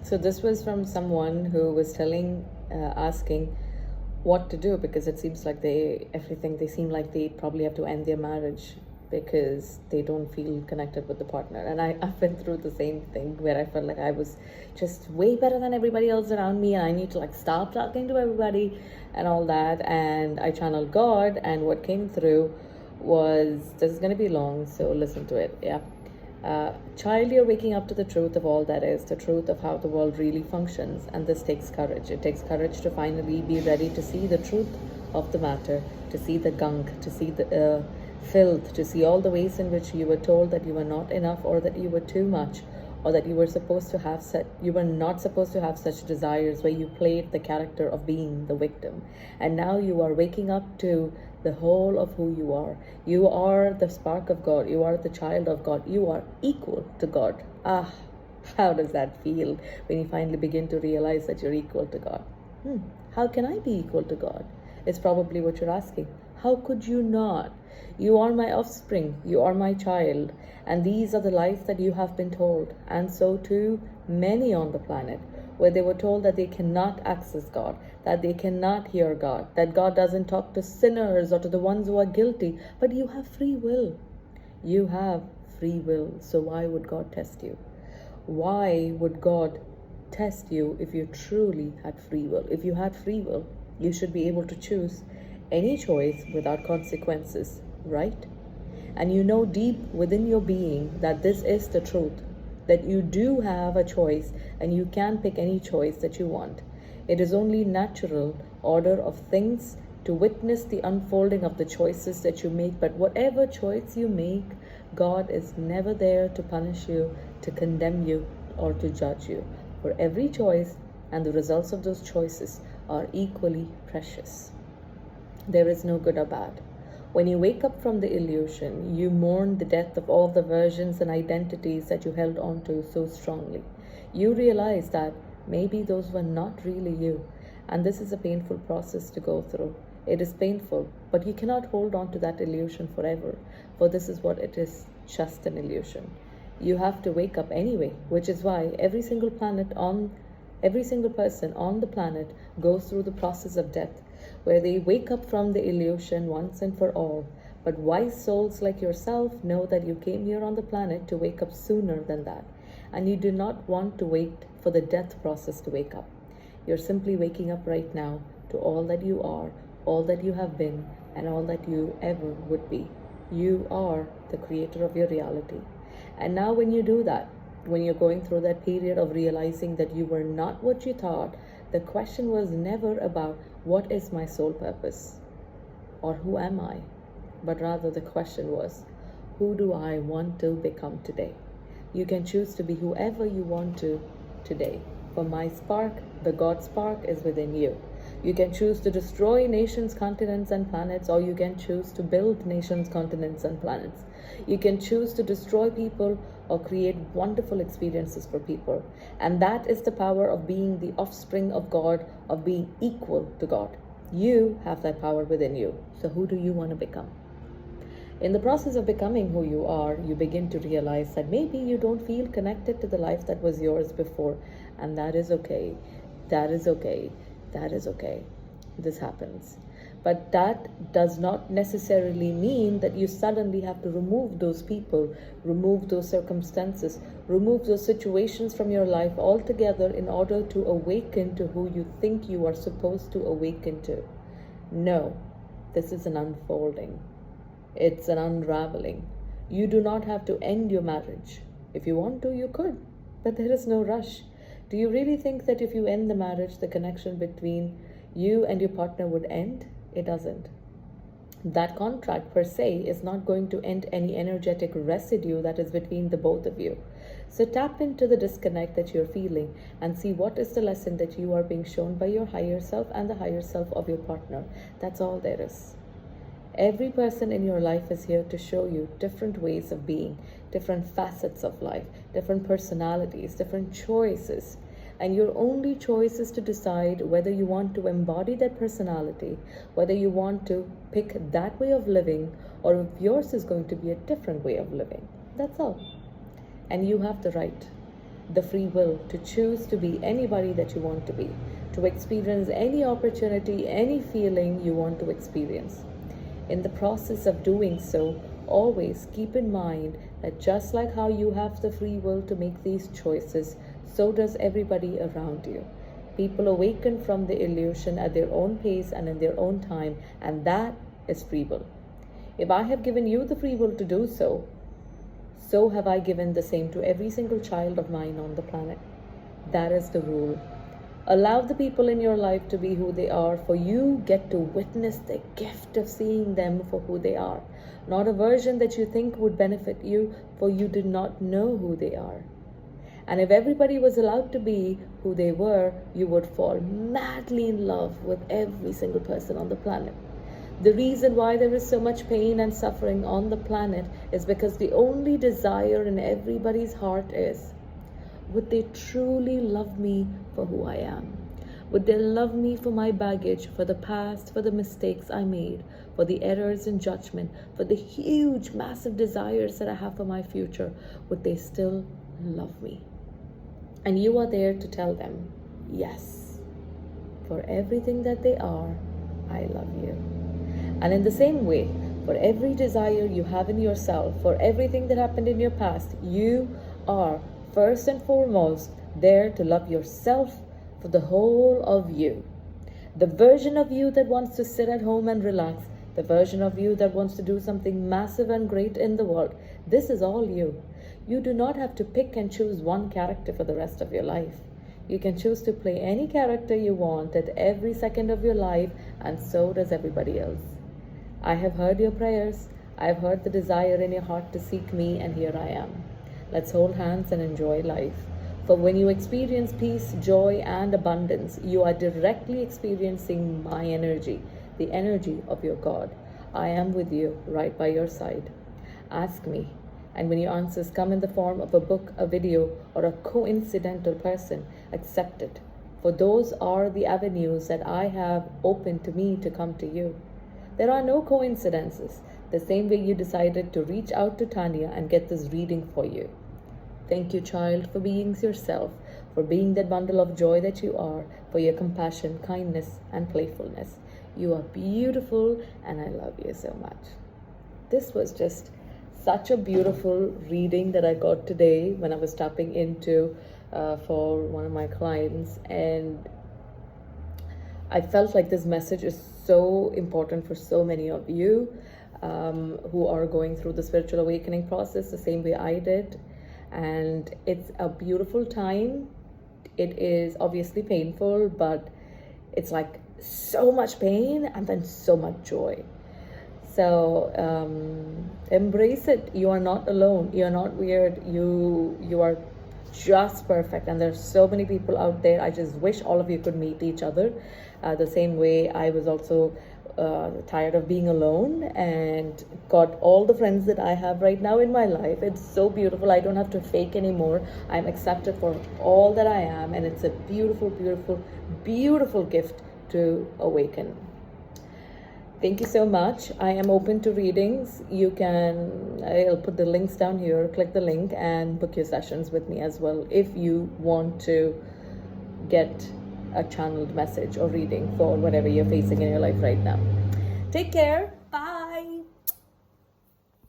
So this was from someone who was asking what to do, because it seems like they seem like they probably have to end their marriage because they don't feel connected with the partner. And I've been through the same thing where I felt like I was just way better than everybody else around me, and I need to like stop talking to everybody and all that. And I channeled God, and what came through was, this is going to be long, so listen to it. Yeah. Child, you're waking up to the truth of all that is, the truth of how the world really functions, and this takes courage. It takes courage to finally be ready to see the truth of the matter, to see the gunk, to see the filth, to see all the ways in which you were told that you were not enough, or that you were too much, or that you were not supposed to have such desires, where you played the character of being the victim. And now you are waking up to the whole of who you are. You are the spark of God. You are the child of God. You are equal to God. Ah, how does that feel when you finally begin to realize that you're equal to God? How can I be equal to God? It's probably what you're asking. How could you not? You are my offspring. You are my child. And these are the lies that you have been told. And so too many on the planet, where they were told that they cannot access God, that they cannot hear God, that God doesn't talk to sinners or to the ones who are guilty. But you have free will. You have free will. So why would God test you? Why would God test you if you truly had free will? If you had free will, you should be able to choose any choice without consequences, right? And you know deep within your being that this is the truth, that you do have a choice and you can pick any choice that you want. It is only natural order of things to witness the unfolding of the choices that you make. But whatever choice you make, God is never there to punish you, to condemn you, or to judge you. For every choice and the results of those choices are equally precious. There is no good or bad. When you wake up from the illusion, you mourn the death of all the versions and identities that you held on to so strongly. You realize that maybe those were not really you. And this is a painful process to go through. It is painful, but you cannot hold on to that illusion forever, for this is what it is, just an illusion. You have to wake up anyway, which is why every single person on the planet goes through the process of death, where they wake up from the illusion once and for all. But wise souls like yourself know that you came here on the planet to wake up sooner than that. And you do not want to wait for the death process to wake up. You're simply waking up right now to all that you are, all that you have been, and all that you ever would be. You are the creator of your reality. And now when you do that, when you're going through that period of realizing that you were not what you thought, the question was never about what is my soul purpose or who am I, but rather the question was, who do I want to become today? You can choose to be whoever you want to today. For my spark, the God spark, is within you. You can choose to destroy nations, continents, and planets, or you can choose to build nations, continents, and planets. You can choose to destroy people or create wonderful experiences for people. And that is the power of being the offspring of God, of being equal to God. You have that power within you. So who do you want to become? In the process of becoming who you are, you begin to realize that maybe you don't feel connected to the life that was yours before. And that is okay. That is okay. That is okay. This happens. But that does not necessarily mean that you suddenly have to remove those people, remove those circumstances, remove those situations from your life altogether in order to awaken to who you think you are supposed to awaken to. No, this is an unfolding. It's an unraveling. You do not have to end your marriage. If you want to, you could, but there is no rush. Do you really think that if you end the marriage, the connection between you and your partner would end? It doesn't. That contract per se is not going to end any energetic residue that is between the both of you. So tap into the disconnect that you're feeling and see what is the lesson that you are being shown by your higher self and the higher self of your partner. That's all there is. Every person in your life is here to show you different ways of being, different facets of life, different personalities, different choices. And your only choice is to decide whether you want to embody that personality, whether you want to pick that way of living, or if yours is going to be a different way of living. That's all. And you have the right. the free will to choose to be anybody that you want to be, to experience any opportunity, any feeling you want to experience. In the process of doing so, always keep in mind that just like how you have the free will to make these choices, so does everybody around you. People awaken from the illusion at their own pace and in their own time, and that is free will. If I have given you the free will to do so, so have I given the same to every single child of mine on the planet. That is the rule. Allow the people in your life to be who they are, for you get to witness the gift of seeing them for who they are, not a version that you think would benefit you, for you do not know who they are. And if everybody was allowed to be who they were, you would fall madly in love with every single person on the planet. The reason why there is so much pain and suffering on the planet is because the only desire in everybody's heart is, would they truly love me for who I am? Would they love me for my baggage, for the past, for the mistakes I made, for the errors in judgment, for the huge, massive desires that I have for my future? Would they still love me? And you are there to tell them, yes, for everything that they are, I love you. And in the same way, for every desire you have in yourself, for everything that happened in your past, you are first and foremost there to love yourself for the whole of you. The version of you that wants to sit at home and relax, the version of you that wants to do something massive and great in the world, this is all you. You do not have to pick and choose one character for the rest of your life. You can choose to play any character you want at every second of your life, and so does everybody else. I have heard your prayers. I have heard the desire in your heart to seek me, and here I am. Let's hold hands and enjoy life. For when you experience peace, joy, and abundance, you are directly experiencing my energy, the energy of your God. I am with you, right by your side. Ask me, and when your answers come in the form of a book, a video, or a coincidental person, accept it. For those are the avenues that I have opened to me to come to you. There are no coincidences, the same way you decided to reach out to Tania and get this reading for you. Thank you, child, for being yourself, for being that bundle of joy that you are, for your compassion, kindness, and playfulness. You are beautiful, and I love you so much. This was just such a beautiful reading that I got today when I was tapping into for one of my clients, and I felt like this message is so important for so many of you who are going through the spiritual awakening process the same way I did. And it's a beautiful time. It is obviously painful, but it's like so much pain and then so much joy. So embrace it. You are not alone. You are not weird. You are just perfect, and there's so many people out there. I just wish all of you could meet each other the same way I was also tired of being alone and got all the friends that I have right now in my life. It's so beautiful. I don't have to fake anymore. I'm accepted for all that I am, and it's a beautiful, beautiful, beautiful gift to awaken. Thank you so much. I am open to readings. I'll put the links down here. Click the link and book your sessions with me as well if you want to get a channeled message or reading for whatever you're facing in your life right now. Take care.